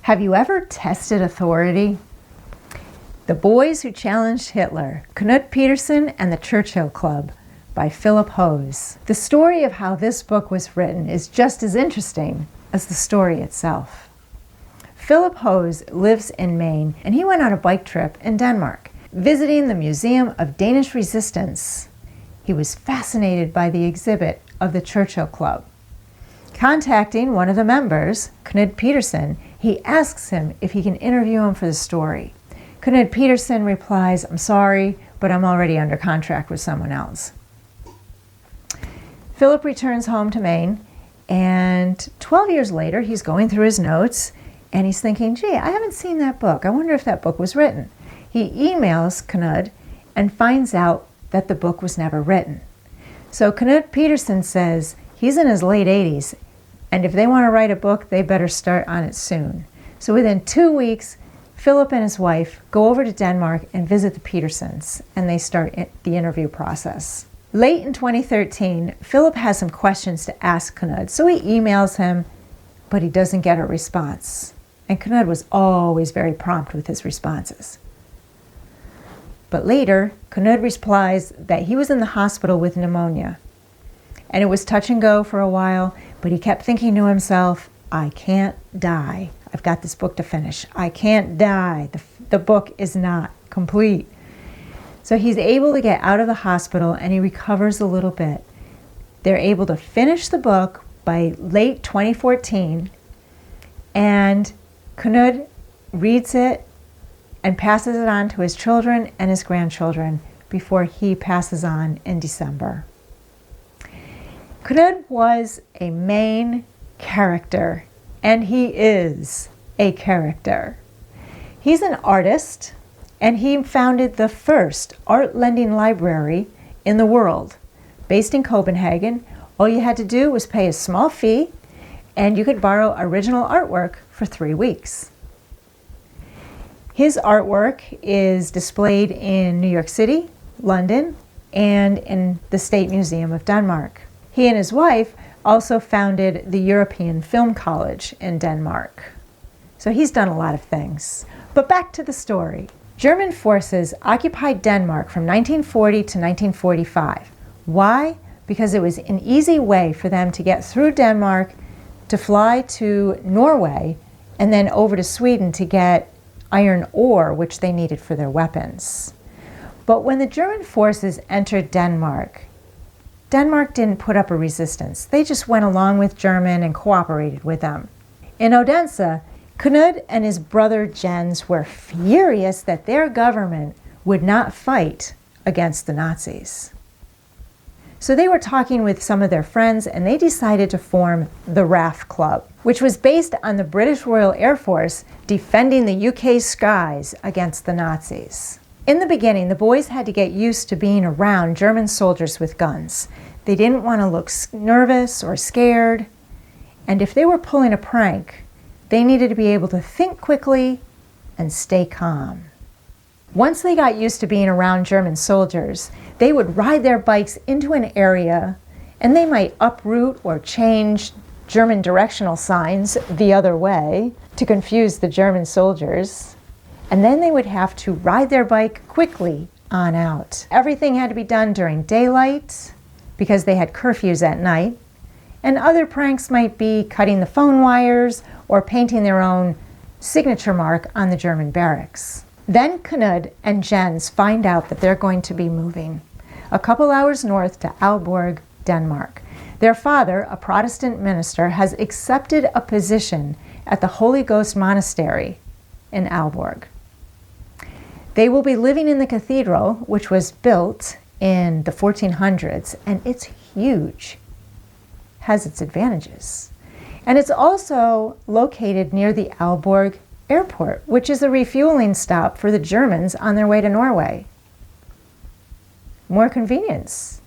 Have you ever tested authority? The Boys Who Challenged Hitler, Knud Pedersen and the Churchill Club by Phillip Hoose. The story of how this book was written is just as interesting as the story itself. Phillip Hoose lives in Maine, and he went on a bike trip in Denmark, visiting the Museum of Danish Resistance. He was fascinated by the exhibit of the Churchill Club. Contacting one of the members, Knud Pedersen, he asks him if he can interview him for the story. Knud Pedersen replies, "I'm sorry, but I'm already under contract with someone else." Philip returns home to Maine, and 12 years later, he's going through his notes, and he's thinking, gee, I haven't seen that book. I wonder if that book was written. He emails Knud and finds out that the book was never written. So Knud Pedersen says he's in his late 80s, and if they want to write a book, they better start on it soon. So within 2 weeks, Philip and his wife go over to Denmark and visit the Pedersens, and they start the interview process. Late in 2013, Philip has some questions to ask Knud, so he emails him, but he doesn't get a response. And Knud was always very prompt with his responses. But later, Knud replies that he was in the hospital with pneumonia. And it was touch and go for a while, but he kept thinking to himself, I can't die. I've got this book to finish. I can't die. The book is not complete. So he's able to get out of the hospital and he recovers a little bit. They're able to finish the book by late 2014, and Knud reads it and passes it on to his children and his grandchildren before he passes on in December. Knud was a main character, and he is a character. He's an artist, and he founded the first art lending library in the world. Based in Copenhagen, all you had to do was pay a small fee, and you could borrow original artwork for 3 weeks. His artwork is displayed in New York City, London, and in the State Museum of Denmark. He and his wife also founded the European Film College in Denmark. So he's done a lot of things. But back to the story. German forces occupied Denmark from 1940 to 1945. Why? Because it was an easy way for them to get through Denmark, to fly to Norway, and then over to Sweden to get iron ore, which they needed for their weapons. But when the German forces entered Denmark, Denmark didn't put up a resistance. They just went along with German and cooperated with them. In Odense, Knud and his brother Jens were furious that their government would not fight against the Nazis. So they were talking with some of their friends, and they decided to form the RAF Club, which was based on the British Royal Air Force defending the UK skies against the Nazis. In the beginning, the boys had to get used to being around German soldiers with guns. They didn't want to look nervous or scared, and if they were pulling a prank, they needed to be able to think quickly and stay calm. Once they got used to being around German soldiers, they would ride their bikes into an area, and they might uproot or change German directional signs the other way to confuse the German soldiers. And then they would have to ride their bike quickly on out. Everything had to be done during daylight because they had curfews at night. And other pranks might be cutting the phone wires or painting their own signature mark on the German barracks. Then Knud and Jens find out that they're going to be moving a couple hours north to Aalborg, Denmark. Their father, a Protestant minister, has accepted a position at the Holy Ghost Monastery in Aalborg. They will be living in the cathedral, which was built in the 1400s, and it's huge, has its advantages. And it's also located near the Aalborg Airport, which is a refueling stop for the Germans on their way to Norway. More convenience.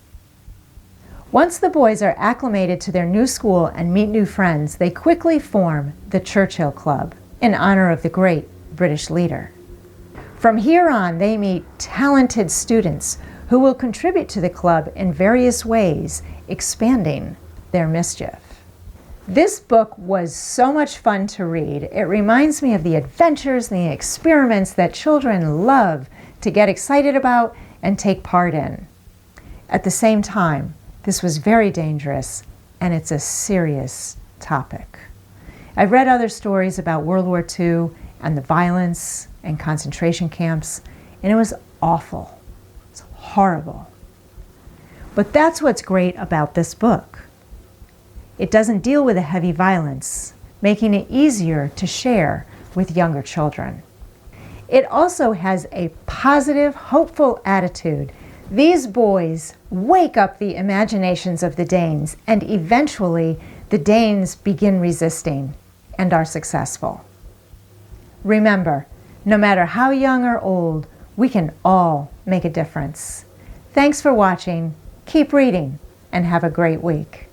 Once the boys are acclimated to their new school and meet new friends, they quickly form the Churchill Club in honor of the great British leader. From here on, they meet talented students who will contribute to the club in various ways, expanding their mischief. This book was so much fun to read. It reminds me of the adventures and the experiments that children love to get excited about and take part in. At the same time, this was very dangerous, and it's a serious topic. I've read other stories about World War II and the violence and concentration camps, and it was awful. It's horrible. But that's what's great about this book. It doesn't deal with the heavy violence, making it easier to share with younger children. It also has a positive, hopeful attitude. These boys wake up the imaginations of the Danes, and eventually the Danes begin resisting and are successful. Remember, no matter how young or old, we can all make a difference. Thanks for watching. Keep reading and have a great week.